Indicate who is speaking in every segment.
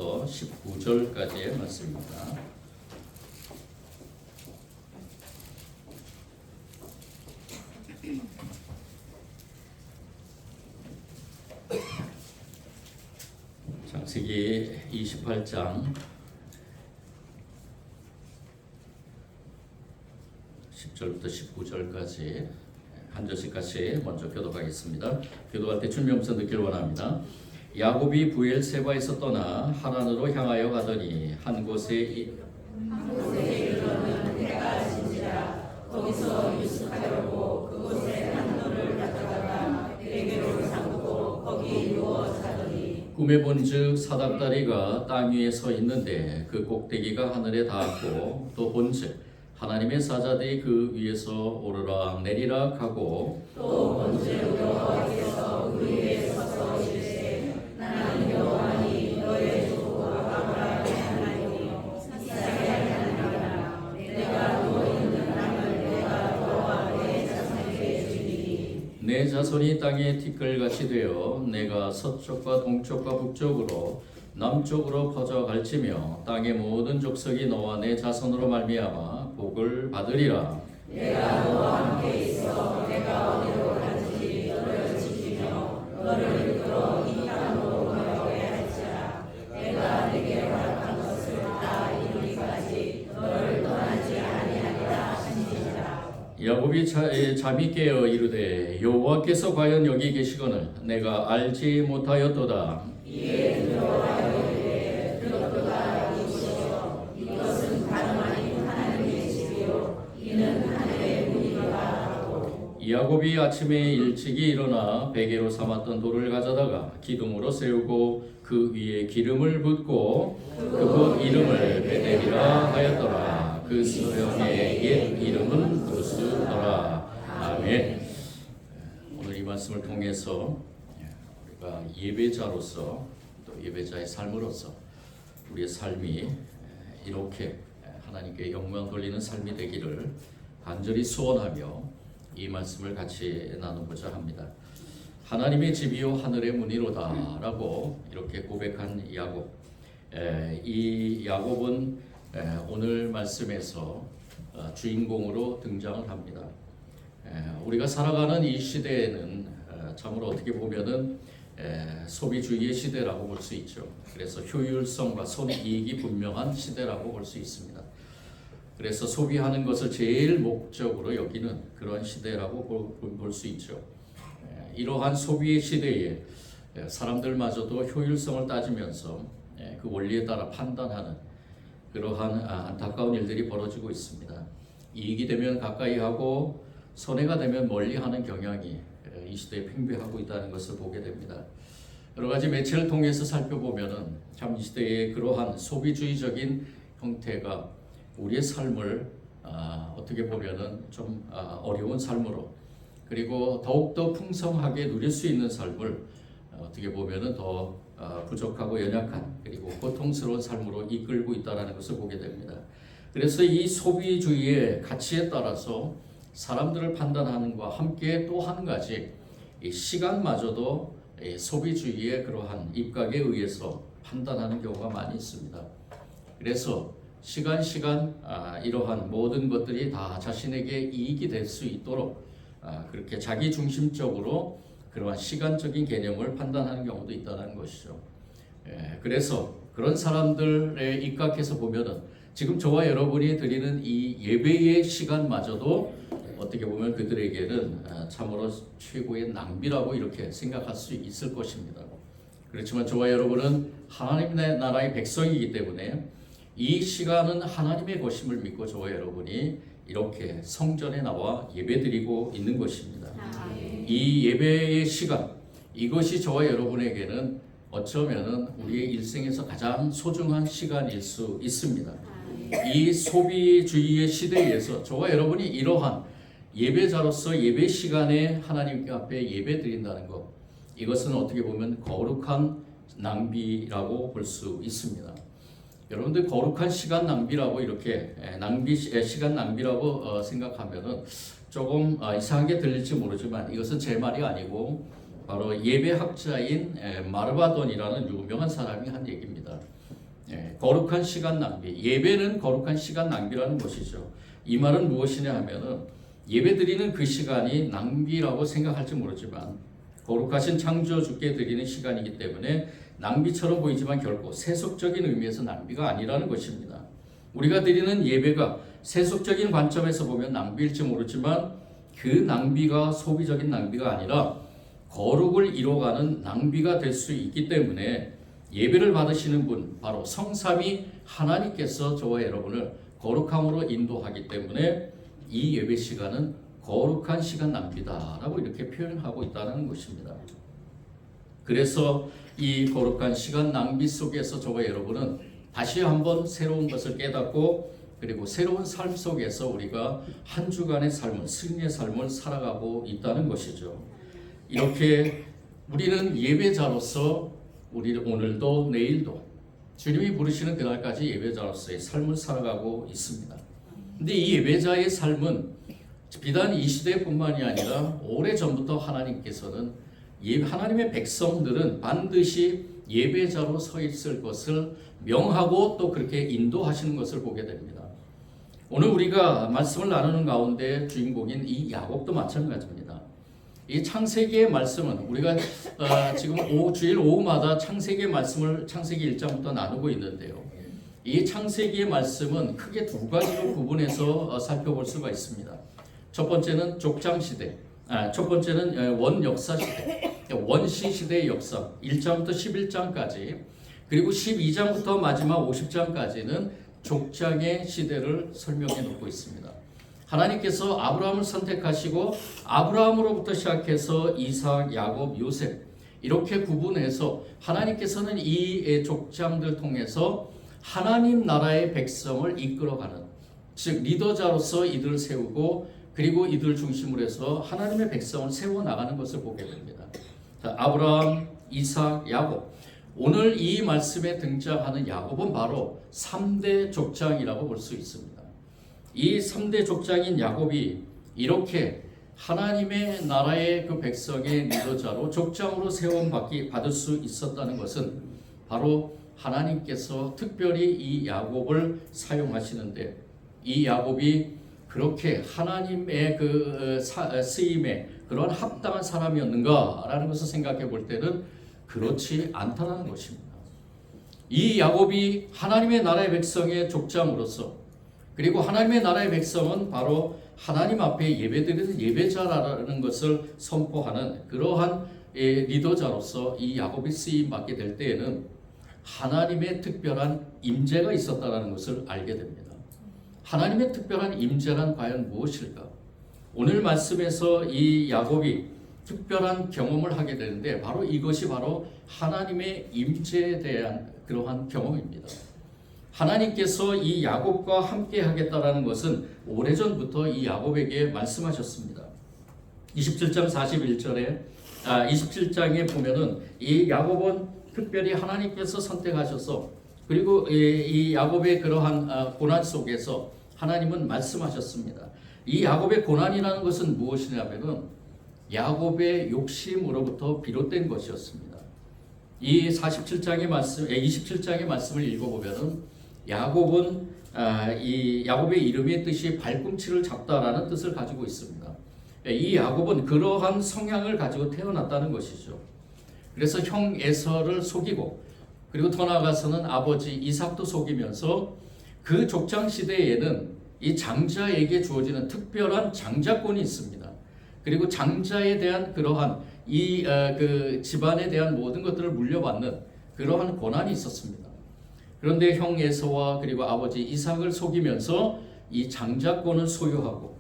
Speaker 1: 10절부터 19절까지의 말씀입니다. 창세기 28장 10절부터 19절까지 한 절씩 같이 먼저 교독하겠습니다. 교독할 때 주님의 음성 듣길 원합니다. 야곱이 브엘세바에서 떠나 하란으로 향하여 가더니 한 곳에
Speaker 2: 이르러는 해가 진지라 거기서 유숙하려고 그곳에 한 돌을 가져다가 베개로 삼고 거기 누워 자더니
Speaker 1: 꿈에 본즉 사닥다리가 땅 위에 서 있는데 그 꼭대기가 하늘에 닿았고 또 본즉 하나님의 사자들이 그 위에서 오르락 내리락 하고
Speaker 2: 또 본즉 여호와께서 그 위에 서서 이르시되 나는 여호와니 너의 주 아브라함의 하나님이요 이삭의 하나님이라 내가 누워 있는 땅을 내가 너와 내 자손에게 주리니
Speaker 1: 내 자손이 땅에 티끌같이 되어 내가 서쪽과 동쪽과 북쪽으로 남쪽으로 퍼져 갈지며 땅의 모든 족속이 너와 내 자손으로 말미암아 복을 받으리라.
Speaker 2: 내가 너와 함께 있어 내가 어디로 가든지 너를 지키며 너를 이끌어 이 땅으로 돌아오게 할지라 내가 내게 허락한 것을 다 이루기까지 너를 떠나지 아니하리라 하시니라.
Speaker 1: 야곱이 잠이 깨어 이르되 여호와께서 과연 여기 계시거늘 내가 알지 못하였도다.
Speaker 2: 이에 들어와 이르되 들었도다 이곳이여 이것은 다름 아닌 하나님의 집이요 이는 하늘의 문이로다 하고
Speaker 1: 야곱이 아침에 일찍이 일어나 베개로 삼았던 돌을 가져다가 기둥으로 세우고 그 위에 기름을 붓고 그곳 이름을 베델이라 하였더라. 그 소형의 옛 이름은 루스더라. 아멘. 오늘 이 말씀을 통해서 우리가 예배자로서 또 예배자의 삶으로서 우리의 삶이 이렇게 하나님께 영광 돌리는 삶이 되기를 간절히 소원하며 이 말씀을 같이 나누고자 합니다. 하나님의 집이요 하늘의 문이로다 라고 이렇게 고백한 야곱. 이 야곱은 오늘 말씀에서 주인공으로 등장을 합니다. 우리가 살아가는 이 시대에는 참으로 어떻게 보면은 소비주의의 시대라고 볼 수 있죠. 그래서 효율성과 손이익이 분명한 시대라고 볼 수 있습니다. 그래서 소비하는 것을 제일 목적으로 여기는 그런 시대라고 볼 수 있죠. 이러한 소비의 시대에 사람들마저도 효율성을 따지면서 그 원리에 따라 판단하는 그러한 안타까운 일들이 벌어지고 있습니다. 이익이 되면 가까이 하고 손해가 되면 멀리 하는 경향이 이 시대에 팽배하고 있다는 것을 보게 됩니다. 여러 가지 매체를 통해서 살펴보면은 참 이 시대의 그러한 소비주의적인 형태가 우리의 삶을 어떻게 보면은 좀 어려운 삶으로 그리고 더욱더 풍성하게 누릴 수 있는 삶을 어떻게 보면은 더 부족하고 연약한 그리고 고통스러운 삶으로 이끌고 있다는 것을 보게 됩니다. 그래서 이 소비주의의 가치에 따라서 사람들을 판단하는 것과 함께 또 한 가지 이 시간마저도 소비주의의 그러한 입각에 의해서 판단하는 경우가 많이 있습니다. 그래서 시간 이러한 모든 것들이 다 자신에게 이익이 될 수 있도록 그렇게 자기 중심적으로 그러한 시간적인 개념을 판단하는 경우도 있다는 것이죠. 그래서 그런 사람들에 입각해서 보면은 지금 저와 여러분이 드리는 이 예배의 시간마저도 어떻게 보면 그들에게는 참으로 최고의 낭비라고 이렇게 생각할 수 있을 것입니다. 그렇지만 저와 여러분은 하나님의 나라의 백성이기 때문에 이 시간은 하나님의 것임을 믿고 저와 여러분이 이렇게 성전에 나와 예배드리고 있는 것입니다. 이 예배의 시간, 이것이 저와 여러분에게는 어쩌면은 우리의 일생에서 가장 소중한 시간일 수 있습니다. 이 소비주의의 시대에서 저와 여러분이 이러한 예배자로서 예배 시간에 하나님 앞에 예배 드린다는 것, 이것은 어떻게 보면 거룩한 낭비라고 볼 수 있습니다. 여러분들 거룩한 시간 낭비라고 이렇게 시간 낭비라고 생각하면은 조금 이상하게 들릴지 모르지만 이것은 제 말이 아니고 바로 예배학자인 마르바돈이라는 유명한 사람이 한 얘기입니다. 거룩한 시간 낭비, 예배는 거룩한 시간 낭비라는 것이죠. 이 말은 무엇이냐 하면은 예배 드리는 그 시간이 낭비라고 생각할지 모르지만 거룩하신 창조주께 드리는 시간이기 때문에 낭비처럼 보이지만 결코 세속적인 의미에서 낭비가 아니라는 것입니다. 우리가 드리는 예배가 세속적인 관점에서 보면 낭비일지 모르지만 그 낭비가 소비적인 낭비가 아니라 거룩을 이뤄가는 낭비가 될 수 있기 때문에 예배를 받으시는 분, 바로 성삼위 하나님께서 저와 여러분을 거룩함으로 인도하기 때문에 이 예배 시간은 거룩한 시간 낭비다라고 이렇게 표현하고 있다는 것입니다. 그래서 이 거룩한 시간 낭비 속에서 저와 여러분은 다시 한번 새로운 것을 깨닫고 그리고 새로운 삶 속에서 우리가 한 주간의 삶을, 승리의 삶을 살아가고 있다는 것이죠. 이렇게 우리는 예배자로서 우리 오늘도 내일도 주님이 부르시는 그날까지 예배자로서의 삶을 살아가고 있습니다. 근데 이 예배자의 삶은 비단 이 시대뿐만이 아니라 오래전부터 하나님께서는 하나님의 백성들은 반드시 예배자로 서 있을 것을 명하고 또 그렇게 인도하시는 것을 보게 됩니다. 오늘 우리가 말씀을 나누는 가운데 주인공인 이 야곱도 마찬가지입니다. 이 창세기의 말씀은 우리가 지금 주일 오후마다 창세기의 말씀을 창세기 1장부터 나누고 있는데요. 이 창세기의 말씀은 크게 두 가지로 구분해서 살펴볼 수가 있습니다. 첫 번째는 족장 시대, 첫 번째는 원역사 시대, 원시 시대의 역사 1장부터 11장까지, 그리고 12장부터 마지막 50장까지는 족장의 시대를 설명해 놓고 있습니다. 하나님께서 아브라함을 선택하시고 아브라함으로부터 시작해서 이삭, 야곱, 요셉 이렇게 구분해서 하나님께서는 이 족장들 통해서 하나님 나라의 백성을 이끌어가는, 즉 리더자로서 이들을 세우고 그리고 이들 중심으로 해서 하나님의 백성을 세워나가는 것을 보게 됩니다. 자, 아브라함, 이삭, 야곱. 오늘 이 말씀에 등장하는 야곱은 바로 3대 족장이라고 볼 수 있습니다. 이 3대 족장인 야곱이 이렇게 하나님의 나라의 그 백성의 리더자로 족장으로 받을 수 있었다는 것은 바로 하나님께서 특별히 이 야곱을 사용하시는데, 이 야곱이 그렇게 하나님의 그 쓰임에 그런 합당한 사람이었는가라는 것을 생각해 볼 때는 그렇지 않다는 것입니다. 이 야곱이 하나님의 나라의 백성의 족장으로서, 그리고 하나님의 나라의 백성은 바로 하나님 앞에 예배드리는 예배자라는 것을 선포하는 그러한 리더자로서 이 야곱이 쓰임 받게 될 때에는 하나님의 특별한 임재가 있었다는 것을 알게 됩니다. 하나님의 특별한 임재란 과연 무엇일까? 오늘 말씀에서 이 야곱이 특별한 경험을 하게 되는데 바로 이것이 바로 하나님의 임재에 대한 그러한 경험입니다. 하나님께서 이 야곱과 함께 하겠다라는 것은 오래전부터 이 야곱에게 말씀하셨습니다. 27장 41절에 27장에 보면은 이 야곱은 특별히 하나님께서 선택하셔서, 그리고 이 야곱의 그러한 고난 속에서 하나님은 말씀하셨습니다. 이 야곱의 고난이라는 것은 무엇이냐면은 야곱의 욕심으로부터 비롯된 것이었습니다. 이 27장의 말씀을 읽어보면은 야곱은 이 야곱의 이름의 뜻이 발꿈치를 잡다라는 뜻을 가지고 있습니다. 이 야곱은 그러한 성향을 가지고 태어났다는 것이죠. 그래서 형 에서를 속이고, 그리고 더 나아가서는 아버지 이삭도 속이면서 그 족장 시대에는 이 장자에게 주어지는 특별한 장자권이 있습니다. 그리고 장자에 대한 그러한 그 집안에 대한 모든 것들을 물려받는 그러한 권한이 있었습니다. 그런데 형 에서와 그리고 아버지 이삭을 속이면서 이 장자권을 소유하고,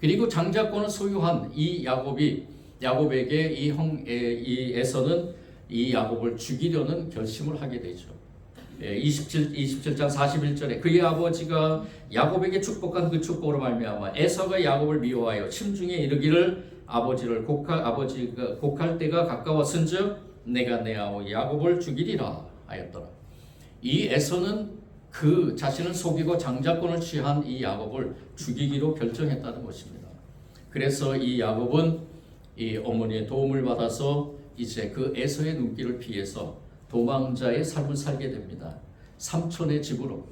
Speaker 1: 그리고 장자권을 소유한 이 야곱에게 이 에서는 이 야곱을 죽이려는 결심을 하게 되죠. 27장 41절에 그의 아버지가 야곱에게 축복한 그 축복으로 말미암아 에서가 야곱을 미워하여 심중에 이르기를 아버지가 곡할 때가 가까웠은즉 내가 내 아우 야곱을 죽이리라 하였더라. 이 에서는 그 자신을 속이고 장자권을 취한 이 야곱을 죽이기로 결정했다는 것입니다. 그래서 이 야곱은 이 어머니의 도움을 받아서 이제 그 에서의 눈길을 피해서 도망자의 삶을 살게 됩니다. 삼촌의 집으로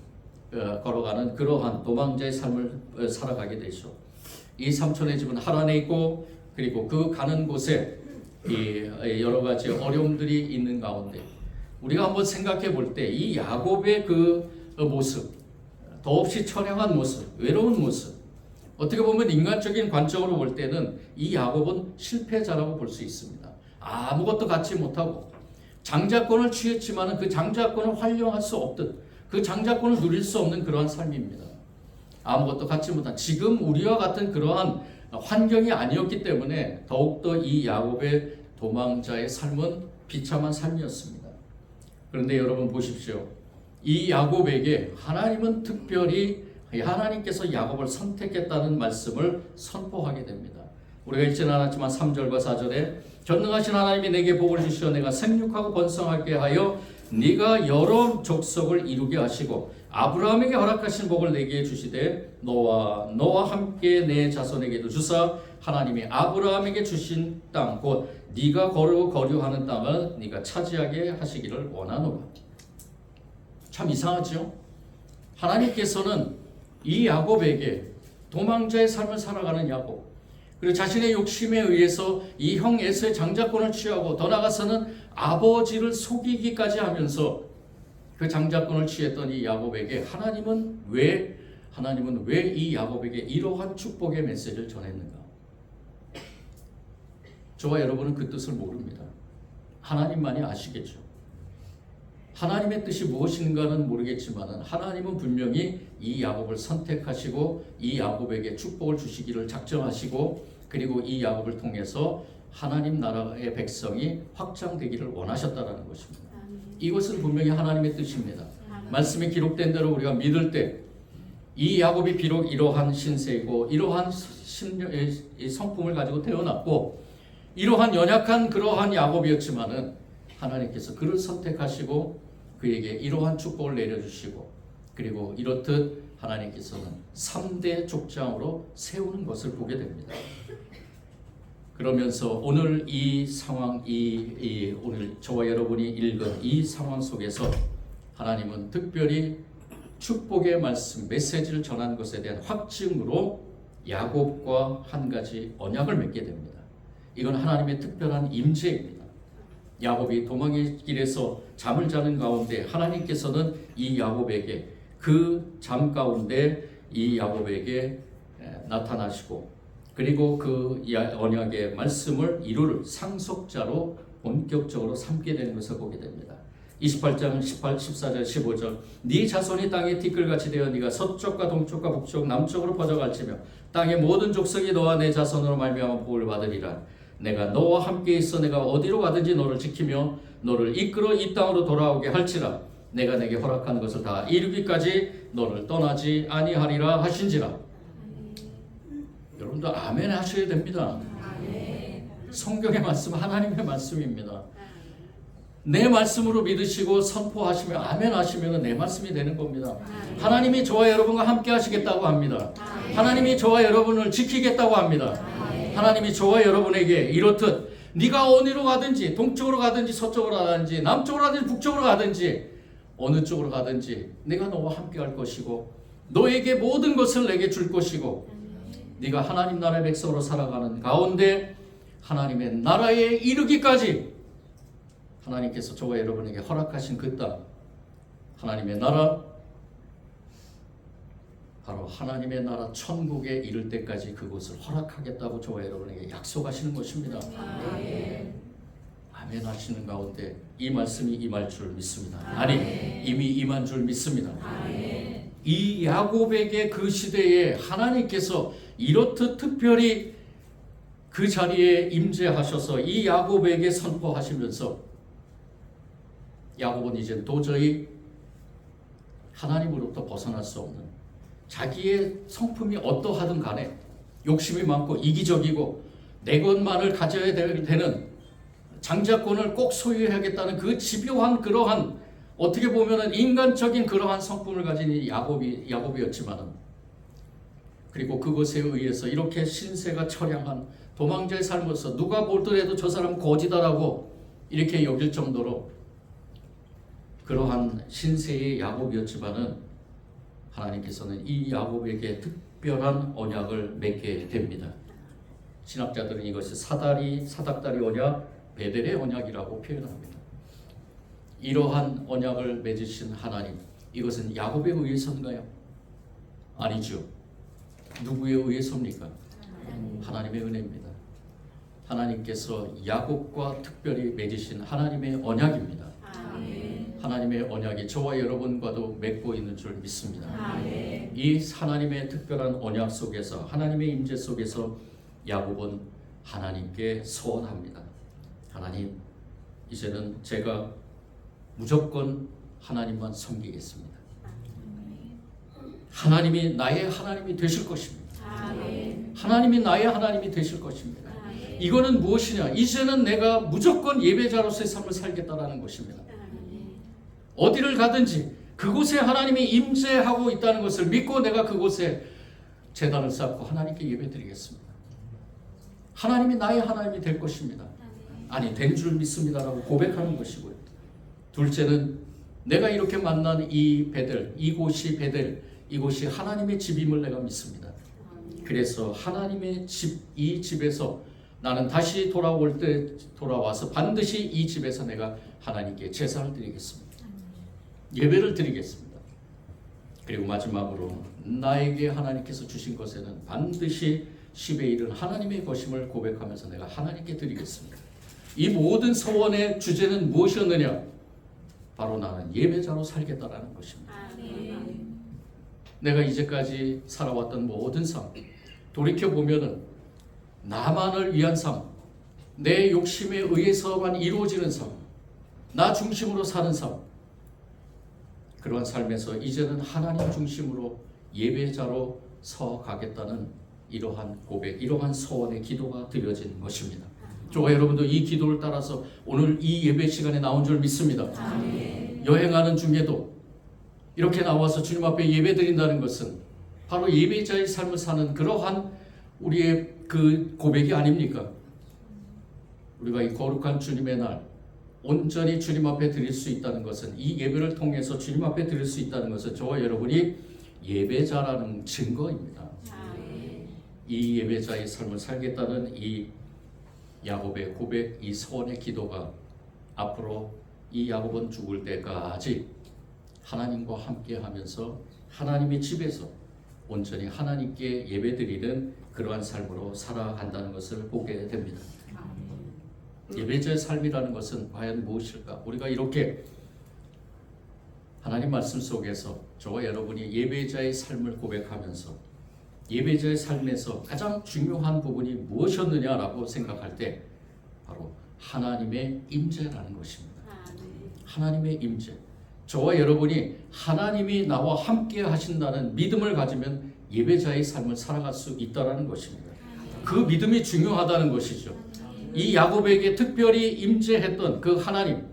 Speaker 1: 걸어가는 그러한 도망자의 삶을 살아가게 되죠. 이 삼촌의 집은 하란에 있고 그리고 그 가는 곳에 이 여러 가지 어려움들이 있는 가운데 우리가 한번 생각해 볼 때 이 야곱의 그 모습, 더없이 처량한 모습, 외로운 모습, 어떻게 보면 인간적인 관점으로 볼 때는 이 야곱은 실패자라고 볼 수 있습니다. 아무것도 갖지 못하고 장자권을 취했지만 그 장자권을 활용할 수 없듯 그 장자권을 누릴 수 없는 그러한 삶입니다. 아무것도 갖지 못한 지금 우리와 같은 그러한 환경이 아니었기 때문에 더욱더 이 야곱의 도망자의 삶은 비참한 삶이었습니다. 그런데 여러분 보십시오. 이 야곱에게 하나님은 특별히 하나님께서 야곱을 선택했다는 말씀을 선포하게 됩니다. 우리가 읽지는 않았지만 3절과 4절에 전능하신 하나님이 내게 복을 주시어 내가 생육하고 번성하게 하여 네가 여러 족속을 이루게 하시고 아브라함에게 허락하신 복을 내게 주시되 너와 함께 내 자손에게도 주사 하나님이 아브라함에게 주신 땅 곧 네가 거류하는 땅을 네가 차지하게 하시기를 원하노라. 참 이상하죠? 하나님께서는 이 야곱에게 도망자의 삶을 살아가는 야곱, 그리고 자신의 욕심에 의해서 이 형 에서의 장자권을 취하고 더 나아가서는 아버지를 속이기까지 하면서 그 장자권을 취했던 이 야곱에게 하나님은 왜 이 야곱에게 이러한 축복의 메시지를 전했는가? 저와 여러분은 그 뜻을 모릅니다. 하나님만이 아시겠죠. 하나님의 뜻이 무엇인가는 모르겠지만 하나님은 분명히 이 야곱을 선택하시고 이 야곱에게 축복을 주시기를 작정하시고 그리고 이 야곱을 통해서 하나님 나라의 백성이 확장되기를 원하셨다는 것입니다. 이것은 분명히 하나님의 뜻입니다. 말씀이 기록된 대로 우리가 믿을 때 이 야곱이 비록 이러한 신세이고 이러한 성품을 가지고 태어났고 이러한 연약한 그러한 야곱이었지만은 하나님께서 그를 선택하시고 그에게 이러한 축복을 내려주시고 그리고 이렇듯 하나님께서는 3대 족장으로 세우는 것을 보게 됩니다. 그러면서 오늘 이 상황, 오늘 저와 여러분이 읽은 이 상황 속에서 하나님은 특별히 축복의 말씀, 메시지를 전한 것에 대한 확증으로 야곱과 한 가지 언약을 맺게 됩니다. 이건 하나님의 특별한 임재입니다. 야곱이 도망의 길에서 잠을 자는 가운데 하나님께서는 이 야곱에게 그 잠 가운데 이 야곱에게 나타나시고 그리고 그 언약의 말씀을 이루를 상속자로 본격적으로 삼게 되는 것을 보게 됩니다. 28장 14절 15절 네 자손이 땅의 티끌같이 되어 네가 서쪽과 동쪽과 북쪽 남쪽으로 퍼져갈지며 땅의 모든 족속이 너와 내 자손으로 말미암아 복을 받으리라. 내가 너와 함께 있어 내가 어디로 가든지 너를 지키며 너를 이끌어 이 땅으로 돌아오게 할지라. 내가 내게 허락한 것을 다 이루기까지 너를 떠나지 아니하리라 하신지라. 여러분도 아멘 하셔야 됩니다. 성경의 말씀 하나님의 말씀입니다. 내 말씀으로 믿으시고 선포하시며 아멘 하시면 내 말씀이 되는 겁니다. 하나님이 저와 여러분과 함께 하시겠다고 합니다. 하나님이 저와 여러분을 지키겠다고 합니다. 하나님이 저와 여러분에게 이렇듯 네가 어디로 가든지 동쪽으로 가든지 서쪽으로 가든지 남쪽으로 가든지 북쪽으로 가든지 어느 쪽으로 가든지 내가 너와 함께 할 것이고 너에게 모든 것을 내게 줄 것이고 네가 하나님 나라의 백성으로 살아가는 가운데 하나님의 나라에 이르기까지 하나님께서 저와 여러분에게 허락하신 그 땅, 하나님의 나라, 바로 하나님의 나라 천국에 이를 때까지 그곳을 허락하겠다고 저와 여러분에게 약속하시는 것입니다. 아멘 하시는 가운데 이 말씀이 임할 줄 믿습니다. 아니 이미 임한 줄 믿습니다. 이 야곱에게 그 시대에 하나님께서 이렇듯 특별히 그 자리에 임재하셔서 이 야곱에게 선포하시면서 야곱은 이제 도저히 하나님으로부터 벗어날 수 없는 자기의 성품이 어떠하든 간에 욕심이 많고 이기적이고 내 것만을 가져야 되는 장자권을 꼭 소유해야겠다는 그 집요한 그러한 어떻게 보면은 인간적인 그러한 성품을 가진 이 야곱이었지만은 그리고 그것에 의해서 이렇게 신세가 처량한 도망자의 삶으로서 누가 보더라도 저 사람 거지다라고 이렇게 여길 정도로 그러한 신세의 야곱이었지만은 하나님께서는 이 야곱에게 특별한 언약을 맺게 됩니다. 신학자들은 이것이 사닥다리 언약, 베델의 언약이라고 표현합니다. 이러한 언약을 맺으신 하나님, 이것은 야곱에 의해서인가요? 아니죠. 누구에 의해서입니까? 하나님의 은혜입니다. 하나님께서 야곱과 특별히 맺으신 하나님의 언약입니다. 하나님의 언약이 저와 여러분과도 맺고 있는 줄 믿습니다. 이 하나님의 특별한 언약 속에서, 하나님의 임재 속에서 야곱은 하나님께 소원합니다. 하나님, 이제는 제가 무조건 하나님만 섬기겠습니다. 하나님이 나의 하나님이 되실 것입니다. 하나님이 나의 하나님이 되실 것입니다. 이거는 무엇이냐? 이제는 내가 무조건 예배자로서의 삶을 살겠다라는 것입니다. 어디를 가든지 그곳에 하나님이 임재하고 있다는 것을 믿고 내가 그곳에 제단을 쌓고 하나님께 예배드리겠습니다. 하나님이 나의 하나님이 될 것입니다. 아니, 된 줄 믿습니다라고 고백하는 것이고요. 둘째는 내가 이렇게 만난 이 베델, 이곳이 베델, 이곳이 하나님의 집임을 내가 믿습니다. 그래서 하나님의 집, 이 집에서 나는 다시 돌아와서 반드시 이 집에서 내가 하나님께 제사를 드리겠습니다. 예배를 드리겠습니다. 그리고 마지막으로 나에게 하나님께서 주신 것에는 반드시 10의 1은 하나님의 것임을 고백하면서 내가 하나님께 드리겠습니다. 이 모든 소원의 주제는 무엇이었느냐? 바로 나는 예배자로 살겠다라는 것입니다. 내가 이제까지 살아왔던 모든 삶, 돌이켜보면은 나만을 위한 삶, 내 욕심에 의해서만 이루어지는 삶, 나 중심으로 사는 삶, 그러한 삶에서 이제는 하나님 중심으로 예배자로 서가겠다는 이러한 고백, 이러한 소원의 기도가 드려진 것입니다. 저와 여러분도 이 기도를 따라서 오늘 이 예배 시간에 나온 줄 믿습니다. 여행하는 중에도 이렇게 나와서 주님 앞에 예배 드린다는 것은 바로 예배자의 삶을 사는 그러한 우리의 그 고백이 아닙니까? 우리가 이 거룩한 주님의 날 온전히 주님 앞에 드릴 수 있다는 것은, 이 예배를 통해서 주님 앞에 드릴 수 있다는 것은 저와 여러분이 예배자라는 증거입니다. 이 예배자의 삶을 살겠다는 이 야곱의 고백, 이 소원의 기도가 앞으로 이 야곱은 죽을 때까지 하나님과 함께 하면서 하나님의 집에서 온전히 하나님께 예배드리는 그러한 삶으로 살아간다는 것을 보게 됩니다. 예배자의 삶이라는 것은 과연 무엇일까? 우리가 이렇게 하나님 말씀 속에서 저와 여러분이 예배자의 삶을 고백하면서 예배자의 삶에서 가장 중요한 부분이 무엇이었느냐라고 생각할 때 바로 하나님의 임재라는 것입니다. 하나님의 임재. 저와 여러분이 하나님이 나와 함께 하신다는 믿음을 가지면 예배자의 삶을 살아갈 수 있다는 것입니다. 그 믿음이 중요하다는 것이죠. 이 야곱에게 특별히 임재했던 그 하나님,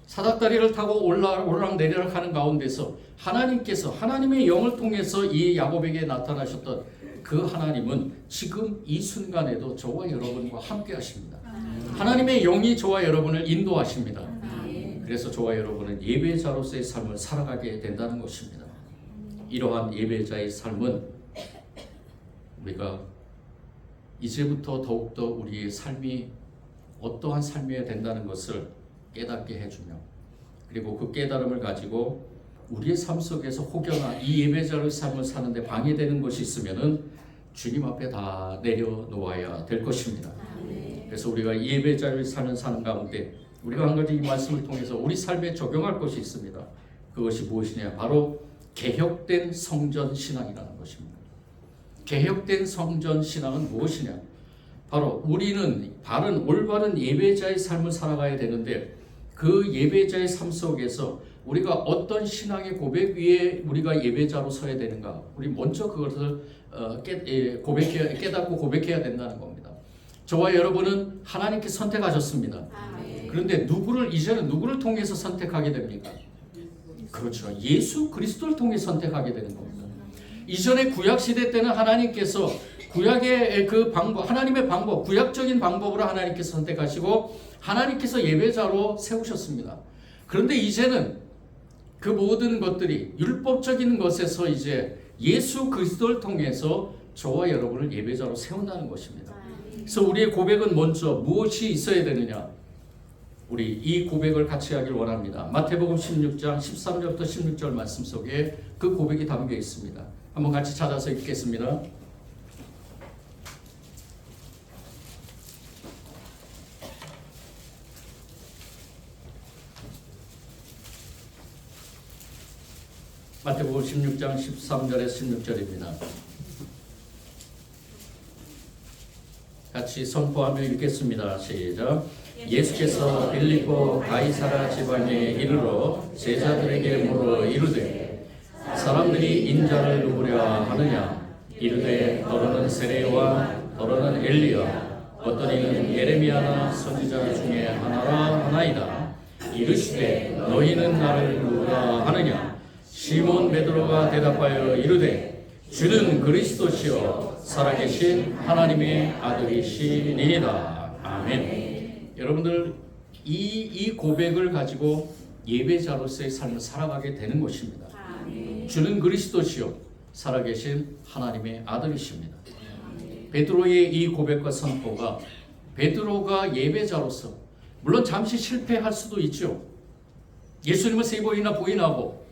Speaker 1: 사닥다리를 타고 오르락내리락 하는 가운데서 하나님께서 하나님의 영을 통해서 이 야곱에게 나타나셨던 그 하나님은 지금 이 순간에도 저와 여러분과 함께 하십니다. 하나님의 영이 저와 여러분을 인도하십니다. 그래서 저와 여러분은 예배자로서의 삶을 살아가게 된다는 것입니다. 이러한 예배자의 삶은 우리가 이제부터 더욱더 우리의 삶이 어떠한 삶이어야 된다는 것을 깨닫게 해주며, 그리고 그 깨달음을 가지고 우리의 삶 속에서 혹여나 이 예배자의 삶을 사는데 방해되는 것이 있으면은 주님 앞에 다 내려놓아야 될 것입니다. 그래서 우리가 예배자의 삶을 사는 가운데 우리가 한 가지 이 말씀을 통해서 우리 삶에 적용할 것이 있습니다. 그것이 무엇이냐? 바로 개혁된 성전 신앙이라는 것입니다. 개혁된 성전 신앙은 무엇이냐? 바로 우리는 올바른 예배자의 삶을 살아가야 되는데, 그 예배자의 삶 속에서 우리가 어떤 신앙의 고백 위에 우리가 예배자로 서야 되는가? 우리 먼저 그것을 깨닫고 고백해야 된다는 겁니다. 저와 여러분은 하나님께 선택하셨습니다. 그런데 이제는 누구를 통해서 선택하게 됩니까? 그렇죠. 예수 그리스도를 통해 선택하게 되는 겁니다. 이전에 구약 시대 때는 하나님께서 구약의 그 방법, 하나님의 방법, 구약적인 방법으로 하나님께서 선택하시고 하나님께서 예배자로 세우셨습니다. 그런데 이제는 그 모든 것들이 율법적인 것에서 이제 예수 그리스도를 통해서 저와 여러분을 예배자로 세운다는 것입니다. 그래서 우리의 고백은 먼저 무엇이 있어야 되느냐? 우리 이 고백을 같이 하길 원합니다. 마태복음 16장 13절부터 16절 말씀 속에 그 고백이 담겨 있습니다. 한번 같이 찾아서 읽겠습니다. 마태복음 16장 13절에 16절입니다. 같이 선포하며 읽겠습니다. 시작. 예수께서 빌립보 가이사라 지방에 이르러 제자들에게 물어 이르되 사람들이 인자를 누구랴 하느냐? 이르되 너로는 세례요한 너로는 엘리야 어떤 이는 예레미야나 선지자 중에 하나라 하나이다. 이르시되 너희는 나를 누구라 하느냐? 시몬 베드로가 대답하여 이르되 주는 그리스도시요 살아계신 하나님의 아들이시니이다. 아멘. 여러분들 이 고백을 가지고 예배자로서의 삶을 살아가게 되는 것입니다. 주는 그리스도시요 살아계신 하나님의 아들이십니다. 베드로의 이 고백과 선포가 베드로가 예배자로서 물론 잠시 실패할 수도 있죠. 예수님을 3번이나 부인하고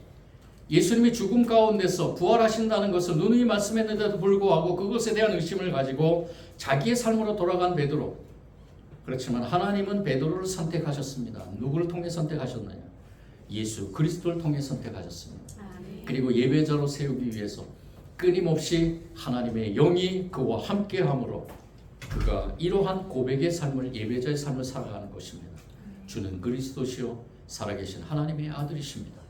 Speaker 1: 예수님이 죽음 가운데서 부활하신다는 것을 누누이 말씀했는데도 불구하고 그것에 대한 의심을 가지고 자기의 삶으로 돌아간 베드로. 그렇지만 하나님은 베드로를 선택하셨습니다. 누구를 통해 선택하셨느냐? 예수 그리스도를 통해 선택하셨습니다. 그리고 예배자로 세우기 위해서 끊임없이 하나님의 영이 그와 함께함으로 그가 이러한 고백의 삶을 예배자의 삶을 살아가는 것입니다. 주는 그리스도시요 살아계신 하나님의 아들이십니다.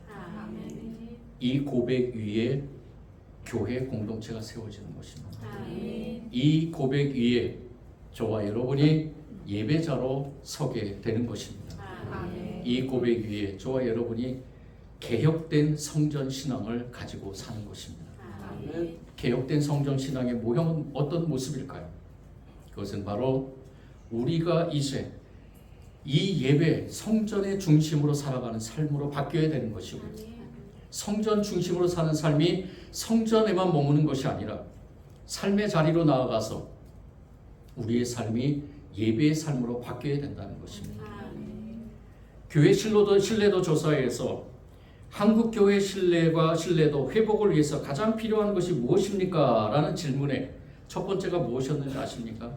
Speaker 1: 이 고백 위에 교회 공동체가 세워지는 것입니다. 이 고백 위에 저와 여러분이 예배자로 서게 되는 것입니다. 이 고백 위에 저와 여러분이 개혁된 성전 신앙을 가지고 사는 것입니다. 개혁된 성전 신앙의 모형은 어떤 모습일까요? 그것은 바로 우리가 이제 이 예배 성전의 중심으로 살아가는 삶으로 바뀌어야 되는 것이고요. 성전 중심으로 사는 삶이 성전에만 머무는 것이 아니라 삶의 자리로 나아가서 우리의 삶이 예배의 삶으로 바뀌어야 된다는 것입니다. 교회 신뢰도 조사에서 한국 교회 신뢰도 회복을 위해서 가장 필요한 것이 무엇입니까? 라는 질문에 첫 번째가 무엇이었는지 아십니까?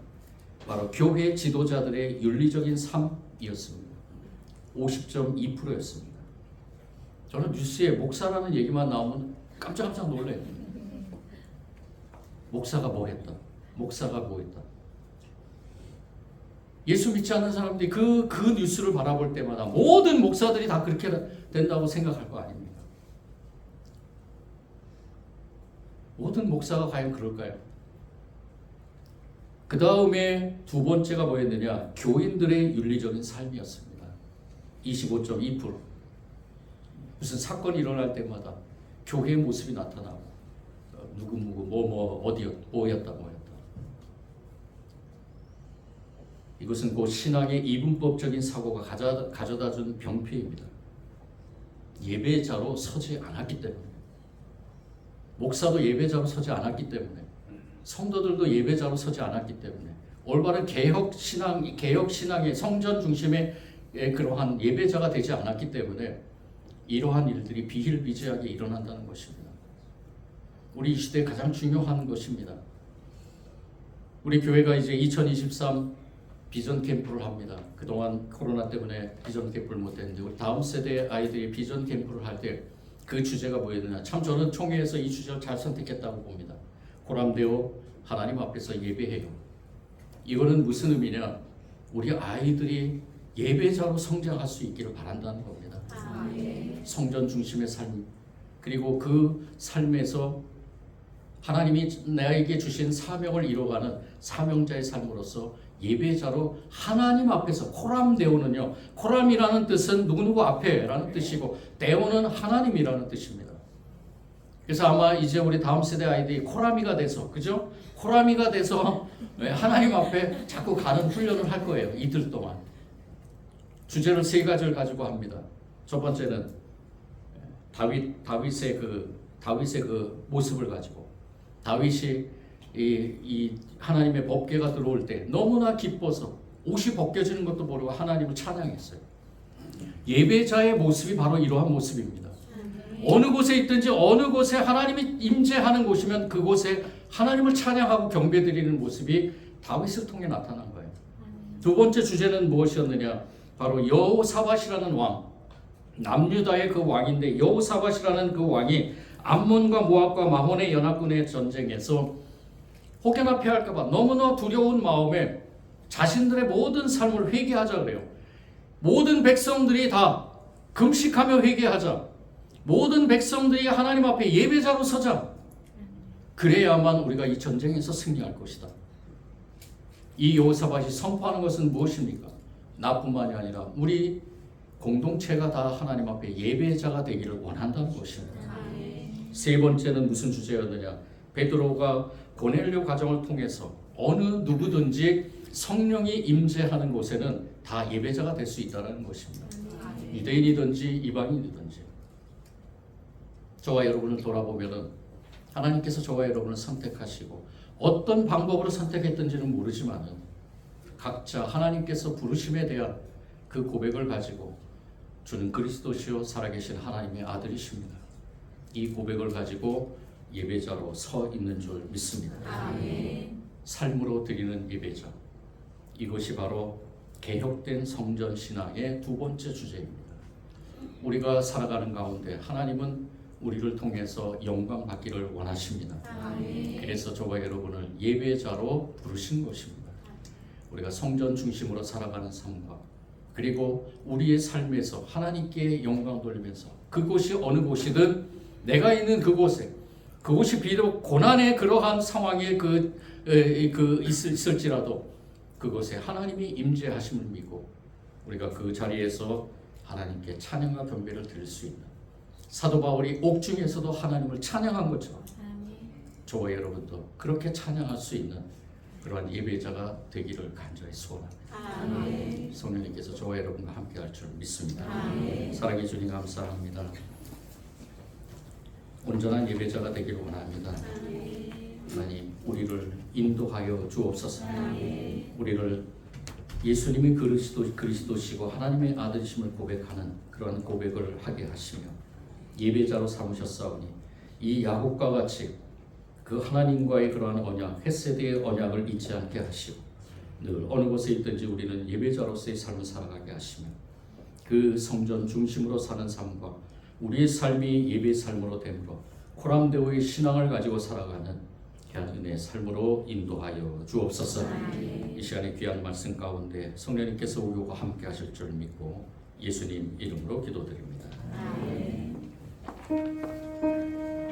Speaker 1: 바로 교회 지도자들의 윤리적인 삶이었습니다. 50.2%였습니다. 저는 뉴스에 목사라는 얘기만 나오면 깜짝깜짝 놀래요. 목사가 뭐 했다. 목사가 뭐 했다. 예수 믿지 않는 사람들이 그 뉴스를 바라볼 때마다 모든 목사들이 다 그렇게 된다고 생각할 거 아닙니까? 모든 목사가 과연 그럴까요? 그 다음에 두 번째가 뭐였느냐? 교인들의 윤리적인 삶이었습니다. 25.2%. 무슨 사건이 일어날 때마다 교회의 모습이 나타나고 누구 뭐였다. 이것은 곧 신앙의 이분법적인 사고가 가져다준 병폐입니다. 예배자로 서지 않았기 때문에, 목사도 예배자로 서지 않았기 때문에, 성도들도 예배자로 서지 않았기 때문에, 올바른 개혁 신앙의 성전 중심의 그러한 예배자가 되지 않았기 때문에 이러한 일들이 비일비재하게 일어난다는 것입니다. 우리 이 시대에 가장 중요한 것입니다. 우리 교회가 이제 2023 비전 캠프를 합니다. 그동안 코로나 때문에 비전 캠프를 못했는데 우리 다음 세대 아이들이 비전 캠프를 할 때 그 주제가 뭐였느냐? 참 저는 총회에서 이 주제를 잘 선택했다고 봅니다. 고람되어 하나님 앞에서 예배해요. 이거는 무슨 의미냐? 우리 아이들이 예배자로 성장할 수 있기를 바란다는 겁니다. 성전 중심의 삶, 그리고 그 삶에서 하나님이 나에게 주신 사명을 이뤄가는 사명자의 삶으로서 예배자로 하나님 앞에서 코람데오는요, 코람이라는 뜻은 누구누구 앞에라는 뜻이고 데오는 하나님이라는 뜻입니다. 그래서 아마 이제 우리 다음 세대 아이들이 코라미가 돼서, 그죠? 코라미가 돼서 하나님 앞에 자꾸 가는 훈련을 할 거예요. 이틀 동안. 주제를 3가지를 가지고 합니다. 첫 번째는 다윗의 그 모습을 가지고 다윗이 이 하나님의 법궤가 들어올 때 너무나 기뻐서 옷이 벗겨지는 것도 모르고 하나님을 찬양했어요. 예배자의 모습이 바로 이러한 모습입니다. 어느 곳에 있든지 어느 곳에 하나님이 임재하는 곳이면 그곳에 하나님을 찬양하고 경배드리는 모습이 다윗을 통해 나타난 거예요. 두 번째 주제는 무엇이었느냐? 바로 여호사밧이라는 왕, 남유다의 그 왕인데 여호사밧이라는 그 왕이 암몬과 모압과 마몬의 연합군의 전쟁에서 혹여나 패할까 봐 너무나 두려운 마음에 자신들의 모든 삶을 회개하자 그래요. 모든 백성들이 다 금식하며 회개하자. 모든 백성들이 하나님 앞에 예배자로 서자. 그래야만 우리가 이 전쟁에서 승리할 것이다. 이 여호사밧이 선포하는 것은 무엇입니까? 나뿐만이 아니라 우리 공동체가 다 하나님 앞에 예배자가 되기를 원한다는 것입니다. 세 번째는 무슨 주제였느냐? 베드로가 고넬료 가정을 통해서 어느 누구든지 성령이 임재하는 곳에는 다 예배자가 될 수 있다는 것입니다. 유대인이든지 이방인이든지. 저와 여러분을 돌아보면은 하나님께서 저와 여러분을 선택하시고 어떤 방법으로 선택했던지는 모르지만은 각자 하나님께서 부르심에 대한 그 고백을 가지고 주는 그리스도시요 살아계신 하나님의 아들이십니다. 이 고백을 가지고 예배자로 서 있는 줄 믿습니다. 아멘. 삶으로 드리는 예배자. 이것이 바로 개혁된 성전 신앙의 두 번째 주제입니다. 우리가 살아가는 가운데 하나님은 우리를 통해서 영광 받기를 원하십니다. 아멘. 그래서 저와 여러분을 예배자로 부르신 것입니다. 우리가 성전 중심으로 살아가는 삶과 그리고 우리의 삶에서 하나님께 영광 돌리면서 그곳이 어느 곳이든 내가 있는 그곳이 비록 고난의 그러한 상황에 있을지라도 그곳에 하나님이 임재하심을 믿고 우리가 그 자리에서 하나님께 찬양과 경배를 드릴 수 있는 사도 바울이 옥중에서도 하나님을 찬양한 것처럼 저와 여러분도 그렇게 찬양할 수 있는 그러한 예배자가 되기를 간절히 소원합니다. 아멘. 성령님께서 저와 여러분과 함께 할 줄 믿습니다. 아멘. 사랑해 주님 감사합니다. 온전한 예배자가 되기를 원합니다. 아멘. 하나님 우리를 인도하여 주옵소서. 아멘. 우리를 예수님이 그리스도시고 하나님의 아들이심을 고백하는 그런 고백을 하게 하시며 예배자로 삼으셨사오니 이 야곱과 같이 그 하나님과의 그러한 언약, 헤세드의 언약을 잊지 않게 하시고 늘 어느 곳에 있든지 우리는 예배자로서의 삶을 살아가게 하시며 그 성전 중심으로 사는 삶과 우리의 삶이 예배 삶으로 됨으로 코람데오의 신앙을 가지고 살아가는 귀한 은혜의 삶으로 인도하여 주옵소서. 이 시간에 귀한 말씀 가운데 성령님께서 우리와 함께 하실 줄 믿고 예수님 이름으로 기도드립니다. 아멘.